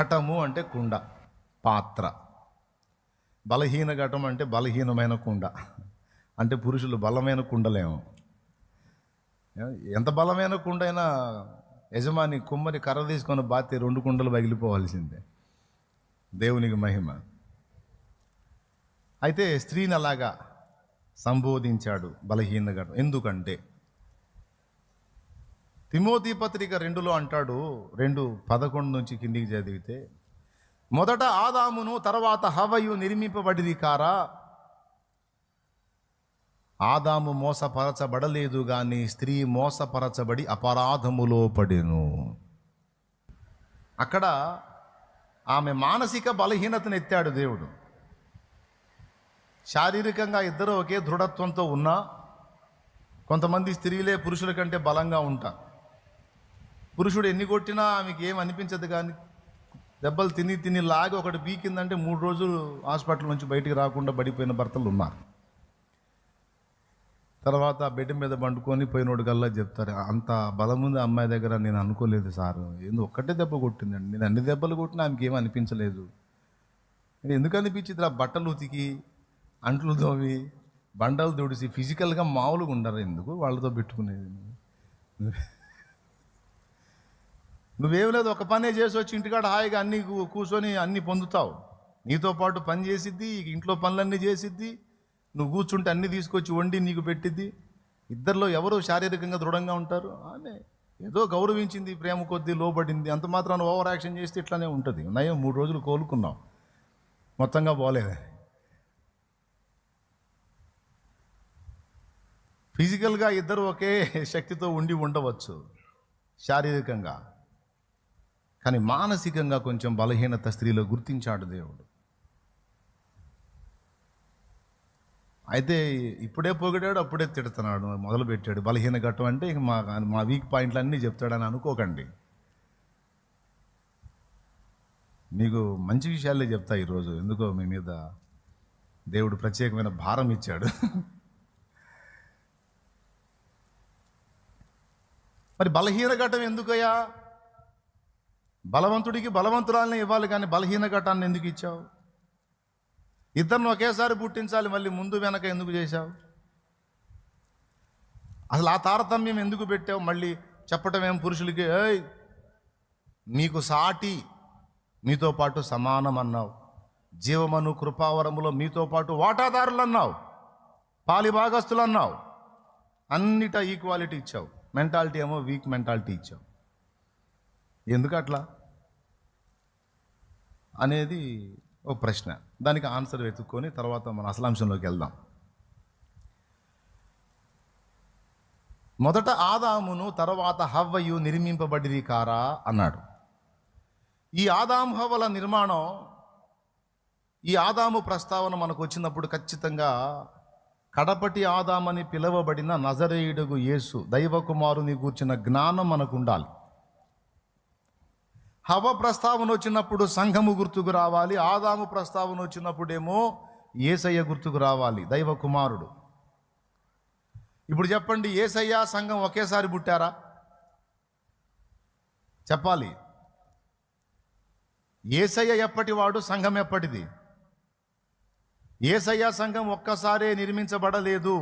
ఘటము అంటే కుండ, పాత్ర. బలహీన ఘటం అంటే బలహీనమైన కుండ, అంటే పురుషులు బలమైన కుండలేమో. ఎంత బలమైన కుండ అయినా యజమాని కుమ్మరి కర్ర తీసుకొని బాతే 2 కుండలు పగిలిపోవాల్సిందే. దేవునికి మహిమ. అయితే స్త్రీని అలాగా సంబోధించాడు బలహీన ఘటం. ఎందుకంటే తిమోతి పత్రిక 2లో అంటాడు, 2:11 నుంచి కిందికి చదివితే, మొదట ఆదామును తర్వాత హవ్వయు నిర్మింపబడిది కారా? ఆదాము మోసపరచబడలేదు గాని స్త్రీ మోసపరచబడి అపరాధములో పడెను. అక్కడ ఆమె మానసిక బలహీనతను ఎత్తాడు దేవుడు. శారీరకంగా ఇద్దరు ఒకే దృఢత్వంతో ఉన్నా కొంతమంది స్త్రీలే పురుషుల కంటే బలంగా ఉంటారు. పురుషుడు ఎన్ని కొట్టినా ఆమెకి ఏం అనిపించదు, కానీ దెబ్బలు తిని తిని లాగి ఒకటి పీకిందంటే 3 రోజులు హాస్పిటల్ నుంచి బయటికి రాకుండా పడిపోయిన భర్తలు ఉన్నారు. తర్వాత బెడ్ మీద పండుకొని పోయినోడు కల్లా చెప్తారు, అంత బలం ఉంది అమ్మాయి దగ్గర, నేను అనుకోలేదు సార్, ఎందుకు ఒక్కటే దెబ్బ కొట్టిందండి, నేను అన్ని దెబ్బలు కొట్టినా ఆమెకి ఏం అనిపించలేదు. ఎందుకు అనిపించింది? ఆ బట్టలు ఉతికి అంట్లు తోమి బండలు తుడిసి ఫిజికల్గా మామూలుగా ఉండరు, ఎందుకు వాళ్ళతో పెట్టుకునేది? నువ్వేం లేదు, ఒక పనే చేసి వచ్చి ఇంటికాడ హాయిగా అన్నీ కూర్చొని అన్నీ పొందుతావు. నీతో పాటు పని చేసిద్ది, ఇంట్లో పనులన్నీ చేసిద్ది, నువ్వు కూర్చుంటే అన్నీ తీసుకొచ్చి వండి నీకు పెట్టిద్ది. ఇద్దరిలో ఎవరు శారీరకంగా దృఢంగా ఉంటారు? ఆమె ఏదో గౌరవించింది, ప్రేమ కొద్దీ లోబడింది, అంత మాత్రాన ఓవర్ యాక్షన్ చేస్తే ఇట్లానే ఉంటుంది. నయం 3 రోజులు కోలుకున్నాం, మొత్తంగా పోలేదు. ఫిజికల్గా ఇద్దరు ఒకే శక్తితో ఉండి ఉండవచ్చు శారీరకంగా, కానీ మానసికంగా కొంచెం బలహీనత స్త్రీలో గుర్తించాడు దేవుడు. అయితే ఇప్పుడే పొగిడాడు, అప్పుడే తిడుతున్నాడు, మొదలుపెట్టాడు. బలహీన ఘట్టం అంటే ఇక మా వీక్ పాయింట్లు అన్నీ చెప్తాడని అనుకోకండి. మీకు మంచి విషయాలే చెప్తా ఈరోజు. ఎందుకో మీ మీద దేవుడు ప్రత్యేకమైన భారం ఇచ్చాడు. మరి బలహీన ఘట్టం ఎందుకయ్యా? బలవంతుడికి బలవంతురాలని ఇవ్వాలి, కానీ బలహీన ఘట్టాన్ని ఎందుకు ఇచ్చావు? ఇద్దరిని ఒకేసారి పుట్టించాలి, మళ్ళీ ముందు వెనక ఎందుకు చేశావు? అసలు ఆ తారతమ్యం ఎందుకు పెట్టావు? మళ్ళీ చెప్పటం ఏం పురుషులకి, ఏయ్ మీకు సాటి, మీతో పాటు సమానం అన్నావు, జీవమను కృపావరములో మీతో పాటు వాటాదారులు అన్నావు, పాలి భాగస్తులు అన్నావు, అన్నిట ఈక్వాలిటీ ఇచ్చావు. మెంటాలిటీ ఏమో వీక్ మెంటాలిటీ ఇచ్చావు. ఎందుకు అట్లా అనేది ఒక ప్రశ్న. దానికి ఆన్సర్ వెతుక్కొని తర్వాత మన అసలాంశంలోకి వెళ్దాం. మొదట ఆదామును తర్వాత హవ్వయు నిర్మింపబడిరి కారా అన్నాడు. ఈ ఆదాము హవ్వల నిర్మాణం, ఈ ఆదాము ప్రస్తావన మనకు వచ్చినప్పుడు ఖచ్చితంగా కడపటి ఆదామని పిలువబడిన నజరేయుడగు యేసు దైవ కుమారుని గూర్చిన జ్ఞానం మనకు ఉండాలి. హవ్వ ప్రస్తావన వచ్చినప్పుడు సంఘము గుర్తుకు రావాలి. ఆదాము ప్రస్తావన వచ్చినప్పుడేమో యేసయ్య గుర్తుకు రావాలి, దైవ కుమారుడు. ఇప్పుడు చెప్పండి, యేసయ్య సంఘం ఒకేసారి పుట్టారా? చెప్పాలి. యేసయ్య ఎప్పటివాడు, సంఘం ఎప్పటిది? యేసయ్య సంఘం ఒక్కసారే నిర్మించబడలేదు.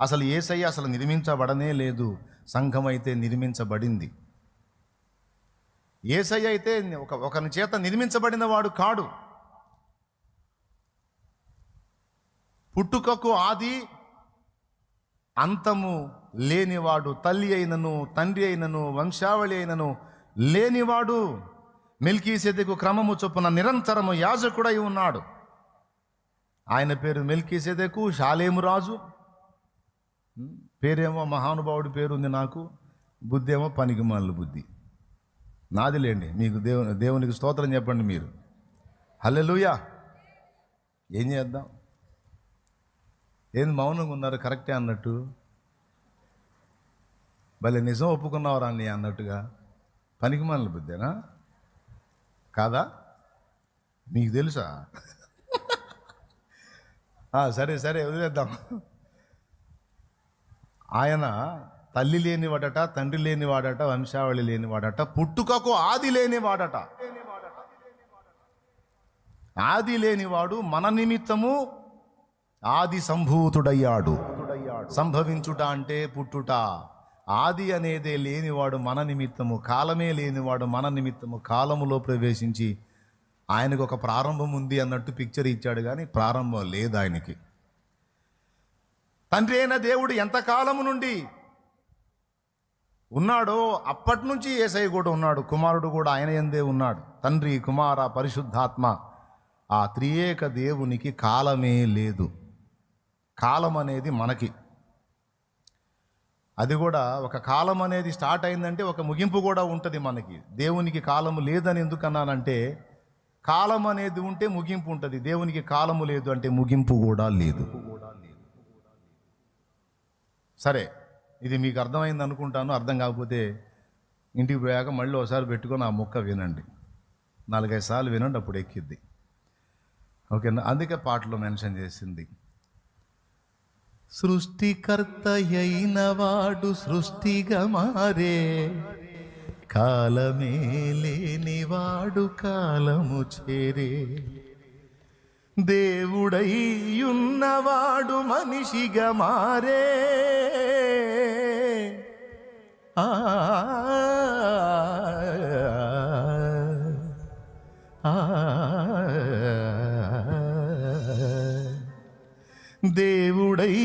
అసలు యేసయ్య అసలు నిర్మించబడనే లేదు, సంఘం అయితే నిర్మించబడింది. యేసయ్య అయితే ఒకరి చేత నిర్మించబడిన వాడు కాడు. పుట్టుకకు ఆది అంతము లేనివాడు, తల్లి అయినను తండ్రి అయినను వంశావళి అయినను లేనివాడు, మెల్కీసెదెకు క్రమము చొప్పున నిరంతరము యాజకుడై ఉన్నాడు. ఆయన పేరు మెల్కీసెదెకు, షాలేము రాజు. పేరేమో మహానుభావుడి పేరు ఉంది నాకు, బుద్ధి ఏమో పనికిమాలిన బుద్ధి. నాదిలేండి, మీకు దేవునికి స్తోత్రం చెప్పండి మీరు. హల్లెలూయా. ఏం చేద్దాం? ఏంది మౌనంగా ఉన్నారు? కరెక్టే అన్నట్టు, భలే నిజం ఒప్పుకున్నవరా నీ అన్నట్టుగా. పనికిమాలిన బుద్ధేనా కాదా? మీకు తెలుసా? సరే సరే వదిలేద్దాం. ఆయన తల్లి లేనివాడట, తండ్రి లేనివాడట, వంశావళి లేనివాడట, పుట్టుకకు ఆది లేనివాడట. ఆది లేనివాడు మన నిమిత్తము ఆది సంభూతుడయ్యాడు. సంభవించుట అంటే పుట్టుట. ఆది అనేదే లేనివాడు మన నిమిత్తము, కాలమే లేనివాడు మన నిమిత్తము కాలములో ప్రవేశించి ఆయనకు ఒక ప్రారంభం ఉంది అన్నట్టు పిక్చర్ ఇచ్చాడు, కానీ ప్రారంభం లేదు ఆయనకి. తండ్రి అయిన దేవుడు ఎంతకాలము నుండి ఉన్నాడో అప్పటి నుంచి యేసయ్య కూడా ఉన్నాడు, కుమారుడు కూడా ఆయన యందే ఉన్నాడు. తండ్రి, కుమార, పరిశుద్ధాత్మ, ఆ త్రియేక దేవునికి కాలమే లేదు. కాలం అనేది మనకి, అది కూడా ఒక కాలం అనేది స్టార్ట్ అయిందంటే ఒక ముగింపు కూడా ఉంటుంది మనకి. దేవునికి కాలము లేదని ఎందుకన్నానంటే, కాలం అనేది ఉంటే ముగింపు ఉంటుంది, దేవునికి కాలము లేదు అంటే ముగింపు కూడా లేదు. సరే, ఇది మీకు అర్థమైంది అనుకుంటాను. అర్థం కాకపోతే ఇంటికి పోయాక మళ్ళీ ఒకసారి పెట్టుకొని ఆ మొక్క వినండి, 4-5 సార్లు వినండి, అప్పుడు ఎక్కిద్ది. ఓకేనా? అందుకే పాటలో మెన్షన్ చేసింది, సృష్టికర్త అయిన వాడు సృష్టిగా మారే, కాలమే లేనివాడు కాలము చేరే, దేవుడై ఉన్నవాడు మనిషిగా మారే, దేవుడై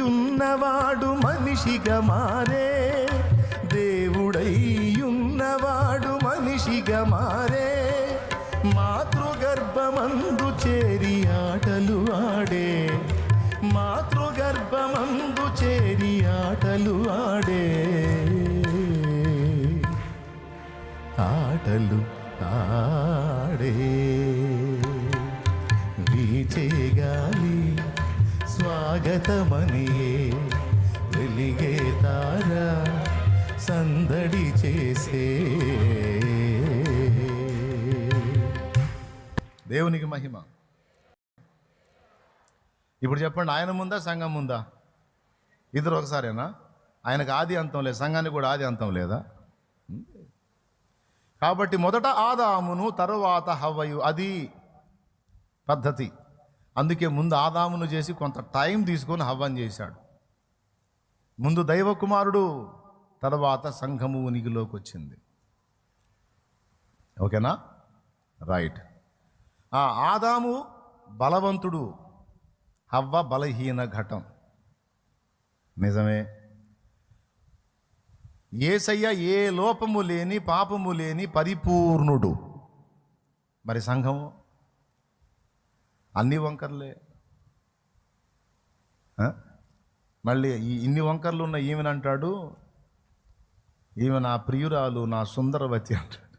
ఉన్నవాడు మనిషిగా మారే, దేవుడై ఉన్నవాడు మనిషిగా మారే, మాతృగర్భమందు చేరి ఆటలు ఆడే, మాతృగర్భమందు చేరి ఆటలు ఆడే, ఆటలు ఆడే, వీచే గాలి స్వాగతమనియే, వెలిగే తార సందడి చేసే. దేవునికి మహిమ. ఇప్పుడు చెప్పండి, ఆయన ముందా సంఘం ముందా? ఇద్దరు ఒకసారేనా? ఆయనకు ఆది అంతం లేదు, సంఘానికి కూడా ఆది అంతం లేదా? కాబట్టి మొదట ఆదామును, తరువాత హవ్వయు, అది పద్ధతి. అందుకే ముందు ఆదామును చేసి కొంత టైం తీసుకొని హవ్వను చేశాడు. ముందు దైవ కుమారుడు, తర్వాత సంఘము ఉనికిలోకి వచ్చింది. ఓకేనా? రైట్. ఆదాము బలవంతుడు, హవ్వ బలహీన ఘటం. నిజమే. యేసయ్య ఏ లోపము లేని, పాపము లేని పరిపూర్ణుడు. మరి సంఘము అన్ని వంకర్లే. మళ్ళీ ఇన్ని వంకర్లు ఉన్న ఈమెనంటాడు, ఈమె నా ప్రియురాలు, నా సుందరవతి అంటాడు.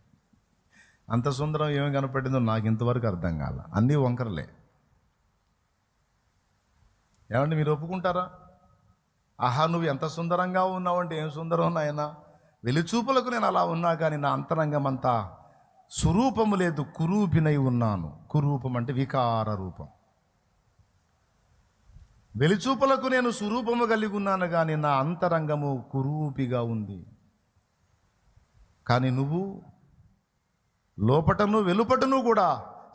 అంత సుందరం ఏమి కనపడిందో నాకు ఇంతవరకు అర్థం కాల. అన్నీ వంకరలే. ఏమంటే మీరు ఒప్పుకుంటారా? ఆహా, నువ్వు ఎంత సుందరంగా ఉన్నావంటే ఏం సుందరం నాయనా, వెలిచూపులకు నేను అలా ఉన్నా కానీ నా అంతరంగం అంతా సురూపము లేదు, కురూపినై ఉన్నాను. కురూపం అంటే వికార రూపం. వెలిచూపులకు నేను స్వరూపము కలిగి ఉన్నాను కానీ నా అంతరంగము కురూపిగా ఉంది. కానీ నువ్వు లోపటను వెలుపటను కూడా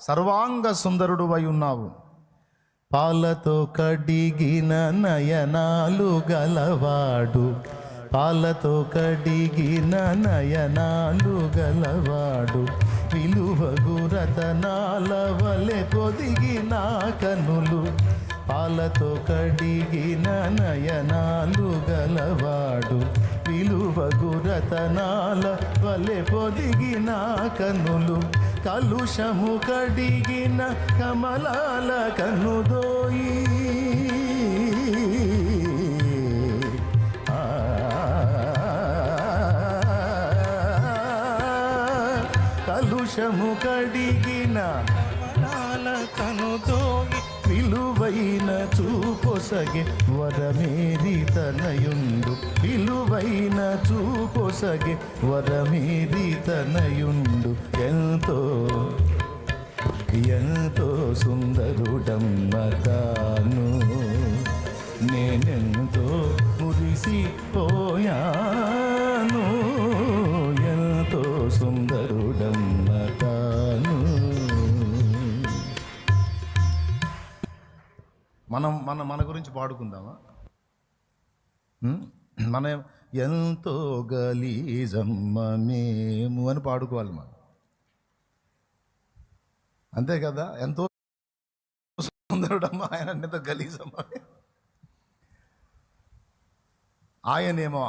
సర్వాంగ సుందరుడు అయి ఉన్నావు. పాలతో కడిగిన నయనాలు గలవాడు, పాలతో కడిగిన నయనాలు గలవాడు, విలువగు రతనాల వలె పొదిగిన కనులు, పాలతో కడిగిన నయనాలు గలవాడు, విలువగు రతనాల వలె పొదిగిన కనులు, కలుషము కడిగిన కమలాల కనుదోయి, కలుషము కడిగిన కమలాల కనుదోయి, విలువైన చూపొసగే వరమేరి తనయుండు, విలువైన చూపొసగే వరమేరి తనయుండు, ఎంతో ఎంతో సుందరుడమ్మ తాను, నేనెంతో మురిసిపోయాను, ఎంతో సుందరుడమ్మ తాను. మన గురించి పాడుకుందామా? మనం ఎంతో గలీజమ్మ మేము అని పాడుకోవాలి మనం, అంతే కదా? ఎంతో సుందరుడమ్మ ఆయన, ఎంత గలీజమ్మ. ఆయనేమో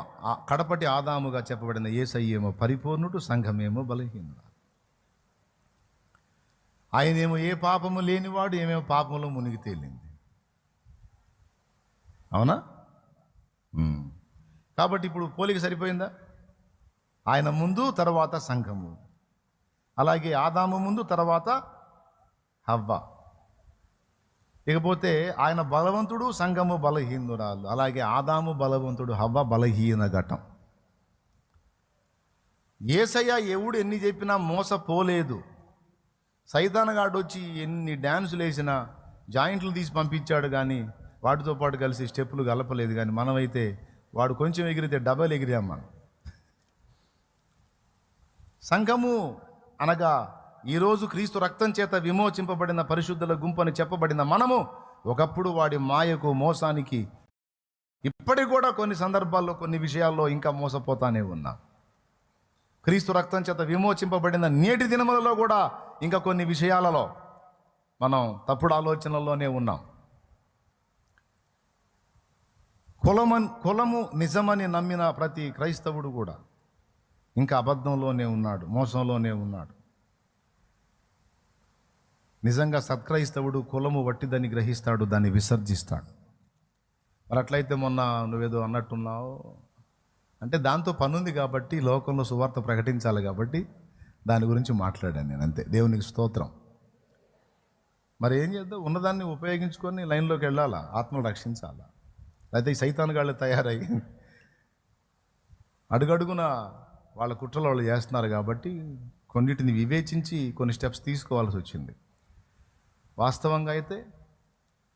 కడపటి ఆదాముగా చెప్పబడిన యేసయ్యేమో పరిపూర్ణుడు, సంఘమేమో బలహీనుడు. ఆయనేమో ఏ పాపము లేనివాడు, ఏమేమో పాపములో మునిగి తేలింది. అవునా? కాబట్టి ఇప్పుడు పోలిక సరిపోయిందా? ఆయన ముందు, తర్వాత సంఘము. అలాగే ఆదాము ముందు, తర్వాత హవ్వ. ఇకపోతే ఆయన బలవంతుడు, సంఘము బలహీనురాలు. అలాగే ఆదాము బలవంతుడు, హవ్వ బలహీన ఘటం. యేసయ్య ఎవడు ఎన్ని చెప్పినా మోసపోలేదు. సైతానగాడు వచ్చి ఎన్ని డ్యాన్సులు వేసినా జాయింట్లు తీసి పంపించాడు, కానీ వాటితో పాటు కలిసి స్టెప్పులు కలపలేదు. కానీ మనమైతే వాడు కొంచెం ఎగిరితే డబల్ ఎగిరాం మనం. సంఘము అనగా ఈరోజు క్రీస్తు రక్తం చేత విమోచింపబడిన పరిశుద్ధుల గుంపని చెప్పబడిన మనము ఒకప్పుడు వాడి మాయకు, మోసానికి, ఇప్పటికి కూడా కొన్ని సందర్భాల్లో, కొన్ని విషయాల్లో ఇంకా మోసపోతానే ఉన్నాం. క్రీస్తు రక్తం చేత విమోచింపబడిన నేటి దినములలో కూడా ఇంకా కొన్ని విషయాలలో మనం తప్పుడు ఆలోచనల్లోనే ఉన్నాం. కులము నిజమని నమ్మిన ప్రతి క్రైస్తవుడు కూడా ఇంకా అబద్ధంలోనే ఉన్నాడు, మోసంలోనే ఉన్నాడు. నిజంగా సత్క్రైస్తవుడు కులము వట్టిదని గ్రహిస్తాడు, దాన్ని విసర్జిస్తాడు. మరి అట్లయితే మొన్న నువ్వేదో అన్నట్టున్నావు అంటే దాంతో పనుంది కాబట్టి, లోకంలో సువార్త ప్రకటించాలి కాబట్టి దాని గురించి మాట్లాడాను నేను, అంతే. దేవునికి స్తోత్రం. మరి ఏం చేద్దాం? ఉన్నదాన్ని ఉపయోగించుకొని లైన్లోకి వెళ్ళాలా, ఆత్మను రక్షించాలా? లేకపోతే ఈ సైతానుగాళ్ళు తయారయ్యి అడుగడుగున వాళ్ళ కుట్రలు వాళ్ళు చేస్తున్నారు కాబట్టి కొన్నిటిని వివేచించి కొన్ని స్టెప్స్ తీసుకోవాల్సి వచ్చింది. వాస్తవంగా అయితే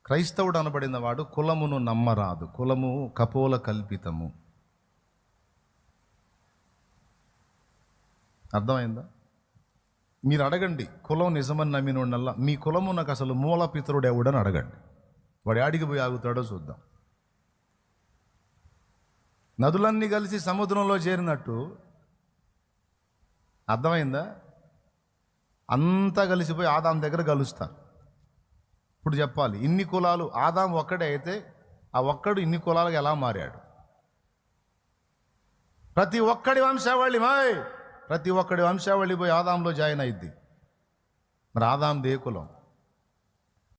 క్రైస్తవుడు అనబడిన వాడు కులమును నమ్మరాదు. కులము కపోల కల్పితము. అర్థమైందా? మీరు అడగండి, కులం నిజమని నమ్మినోడల్లా మీ కులము నాకు అసలు మూల పితరుడు ఎవడని అడగండి. వాడు ఆడికి పోయి ఆగుతాడో చూద్దాం. నదులన్నీ కలిసి సముద్రంలో చేరినట్టు, అర్థమైందా? అంతా కలిసిపోయి ఆదాం దగ్గర కలుస్తారు. ఇప్పుడు చెప్పాలి, ఇన్ని కులాలు ఆదాం ఒక్కడే అయితే ఆ ఒక్కడు ఇన్ని కులాలకు ఎలా మారాడు? ప్రతి ఒక్కడి వంశావళి పోయి ఆదాంలో జాయిన్ అయింది. మరి ఆదాం దే కులం?